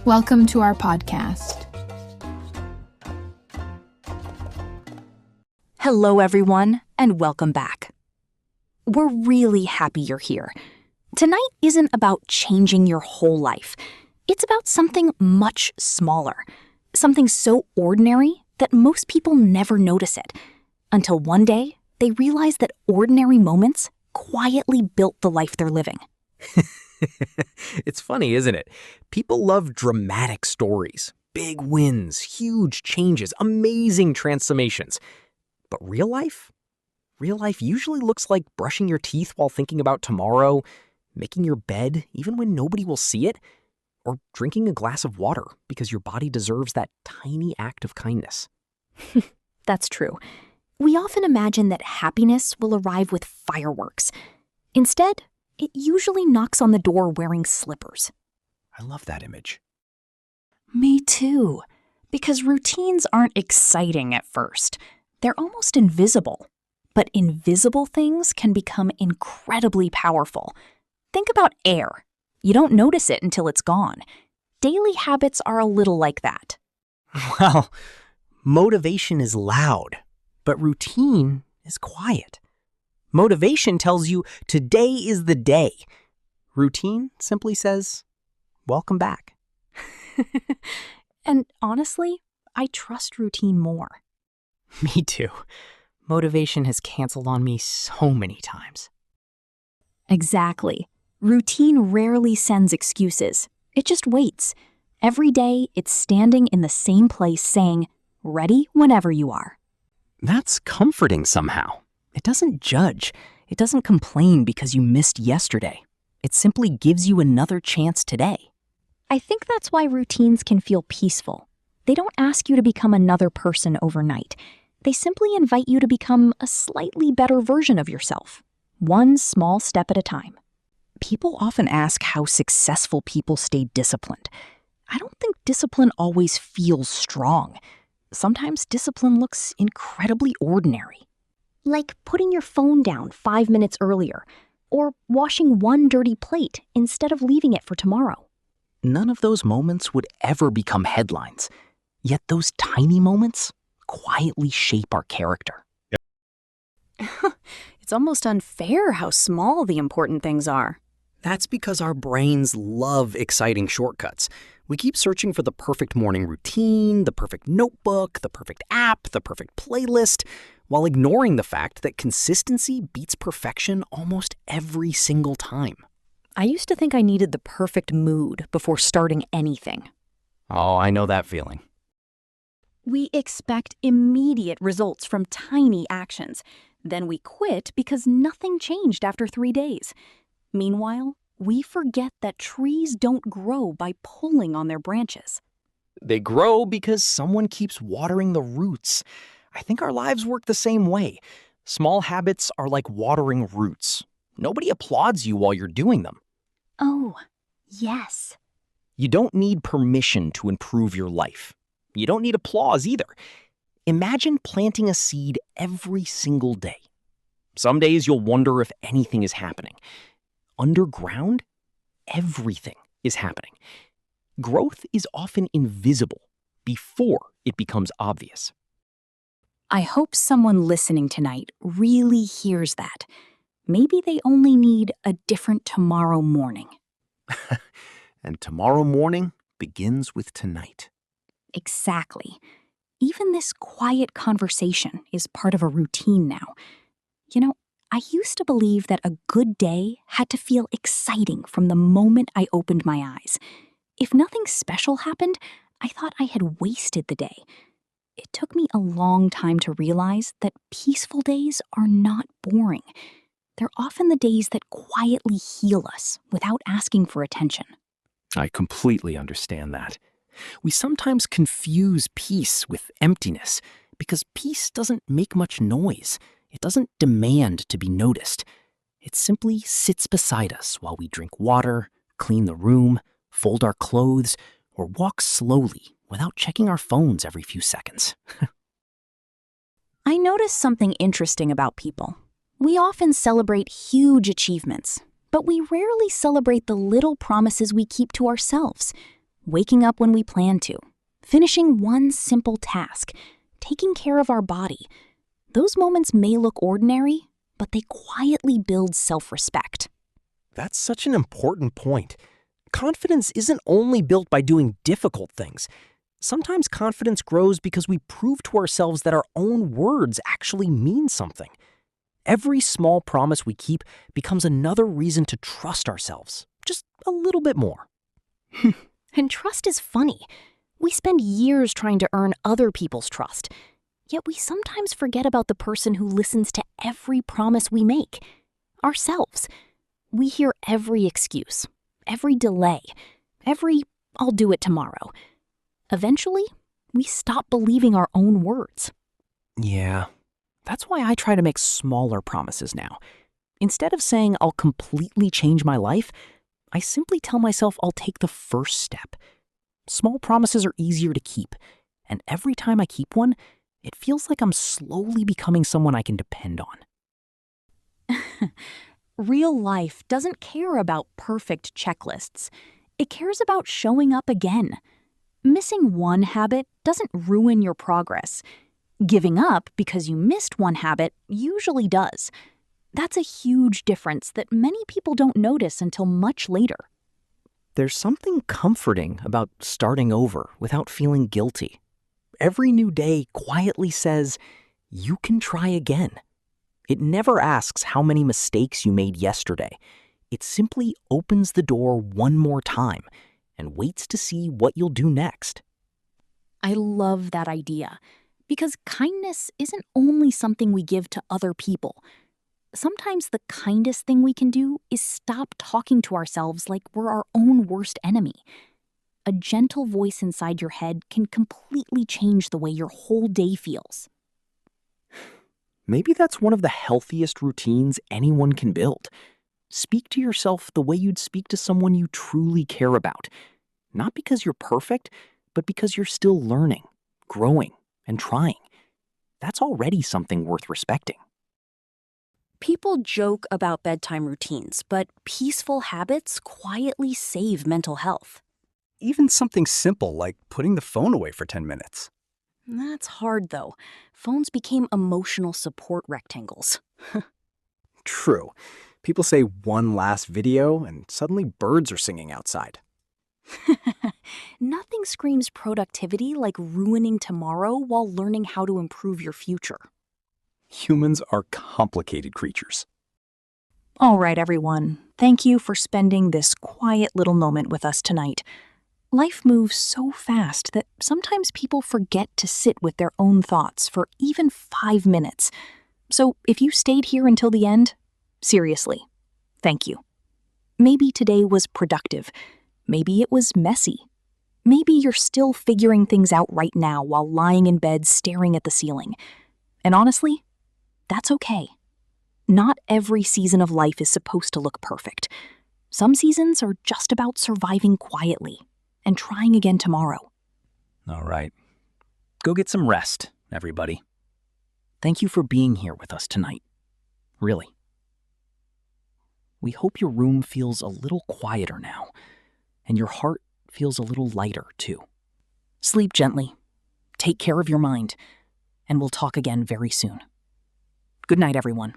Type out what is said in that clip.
Welcome to our podcast. Hello, everyone, and welcome back. We're really happy you're here. Tonight isn't about changing your whole life. It's about something much smaller, something so ordinary that most people never notice it, until one day they realize that ordinary moments quietly built the life they're living. It's funny, isn't it? People love dramatic stories, big wins, huge changes, amazing transformations. But real life? Real life usually looks like brushing your teeth while thinking about tomorrow, making your bed even when nobody will see it, or drinking a glass of water because your body deserves that tiny act of kindness. That's true. We often imagine that happiness will arrive with fireworks. Instead, it usually knocks on the door wearing slippers. I love that image. Me too, because routines aren't exciting at first. They're almost invisible. But invisible things can become incredibly powerful. Think about air. You don't notice it until it's gone. Daily habits are a little like that. Well, motivation is loud, but routine is quiet. Motivation tells you today is the day. Routine simply says, welcome back. And honestly, I trust routine more. Me too. Motivation has canceled on me so many times. Exactly. Routine rarely sends excuses. It just waits. Every day, it's standing in the same place saying, ready whenever you are. That's comforting somehow. It doesn't judge. It doesn't complain because you missed yesterday. It simply gives you another chance today. I think that's why routines can feel peaceful. They don't ask you to become another person overnight. They simply invite you to become a slightly better version of yourself, one small step at a time. People often ask how successful people stay disciplined. I don't think discipline always feels strong. Sometimes discipline looks incredibly ordinary. Like putting your phone down 5 minutes earlier, or washing one dirty plate instead of leaving it for tomorrow. None of those moments would ever become headlines. Yet those tiny moments quietly shape our character. It's almost unfair how small the important things are. That's because our brains love exciting shortcuts. We keep searching for the perfect morning routine, the perfect notebook, the perfect app, the perfect playlist, while ignoring the fact that consistency beats perfection almost every single time. I used to think I needed the perfect mood before starting anything. Oh, I know that feeling. We expect immediate results from tiny actions. Then we quit because nothing changed after 3 days. Meanwhile, we forget that trees don't grow by pulling on their branches. They grow because someone keeps watering the roots. I think our lives work the same way. Small habits are like watering roots. Nobody applauds you while you're doing them. Oh, yes. You don't need permission to improve your life. You don't need applause either. Imagine planting a seed every single day. Some days you'll wonder if anything is happening. Underground, everything is happening. Growth is often invisible before it becomes obvious. I hope someone listening tonight really hears that. Maybe they only need a different tomorrow morning. And tomorrow morning begins with tonight. Exactly. Even this quiet conversation is part of a routine now. You know, I used to believe that a good day had to feel exciting from the moment I opened my eyes. If nothing special happened, I thought I had wasted the day. It took me a long time to realize that peaceful days are not boring. They're often the days that quietly heal us without asking for attention. I completely understand that. We sometimes confuse peace with emptiness because peace doesn't make much noise. It doesn't demand to be noticed. It simply sits beside us while we drink water, clean the room, fold our clothes, or walk slowly without checking our phones every few seconds. I noticed something interesting about people. We often celebrate huge achievements, but we rarely celebrate the little promises we keep to ourselves. waking up when we plan to, finishing one simple task, taking care of our body. Those moments may look ordinary, but they quietly build self-respect. That's such an important point. Confidence isn't only built by doing difficult things. Sometimes confidence grows because we prove to ourselves that our own words actually mean something. Every small promise we keep becomes another reason to trust ourselves, just a little bit more. And trust is funny. We spend years trying to earn other people's trust, yet we sometimes forget about the person who listens to every promise we make, ourselves. We hear every excuse, every delay, every "I'll do it tomorrow." Eventually, we stop believing our own words. Yeah, that's why I try to make smaller promises now. Instead of saying I'll completely change my life, I simply tell myself I'll take the first step. Small promises are easier to keep, and every time I keep one, it feels like I'm slowly becoming someone I can depend on. Real life doesn't care about perfect checklists. It cares about showing up again. Missing one habit doesn't ruin your progress. Giving up because you missed one habit usually does. That's a huge difference that many people don't notice until much later. There's something comforting about starting over without feeling guilty. Every new day quietly says, you can try again. It never asks how many mistakes you made yesterday. It simply opens the door one more time and waits to see what you'll do next. I love that idea, because kindness isn't only something we give to other people. Sometimes the kindest thing we can do is stop talking to ourselves like we're our own worst enemy. A gentle voice inside your head can completely change the way your whole day feels. Maybe that's one of the healthiest routines anyone can build. Speak to yourself the way you'd speak to someone you truly care about. Not because you're perfect, but because you're still learning, growing, and trying. That's already something worth respecting. People joke about bedtime routines, but peaceful habits quietly save mental health. Even something simple like putting the phone away for 10 minutes. That's hard, though. Phones became emotional support rectangles. True. People say one last video and suddenly birds are singing outside. Nothing screams productivity like ruining tomorrow while learning how to improve your future. Humans are complicated creatures. All right, everyone. Thank you for spending this quiet little moment with us tonight. Life moves so fast that sometimes people forget to sit with their own thoughts for even 5 minutes. So if you stayed here until the end, seriously, thank you. Maybe today was productive. Maybe it was messy. Maybe you're still figuring things out right now while lying in bed staring at the ceiling. And honestly, that's okay. Not every season of life is supposed to look perfect. Some seasons are just about surviving quietly and trying again tomorrow. All right. Go get some rest, everybody. Thank you for being here with us tonight. Really. We hope your room feels a little quieter now, and your heart feels a little lighter, too. Sleep gently, take care of your mind, and we'll talk again very soon. Good night, everyone.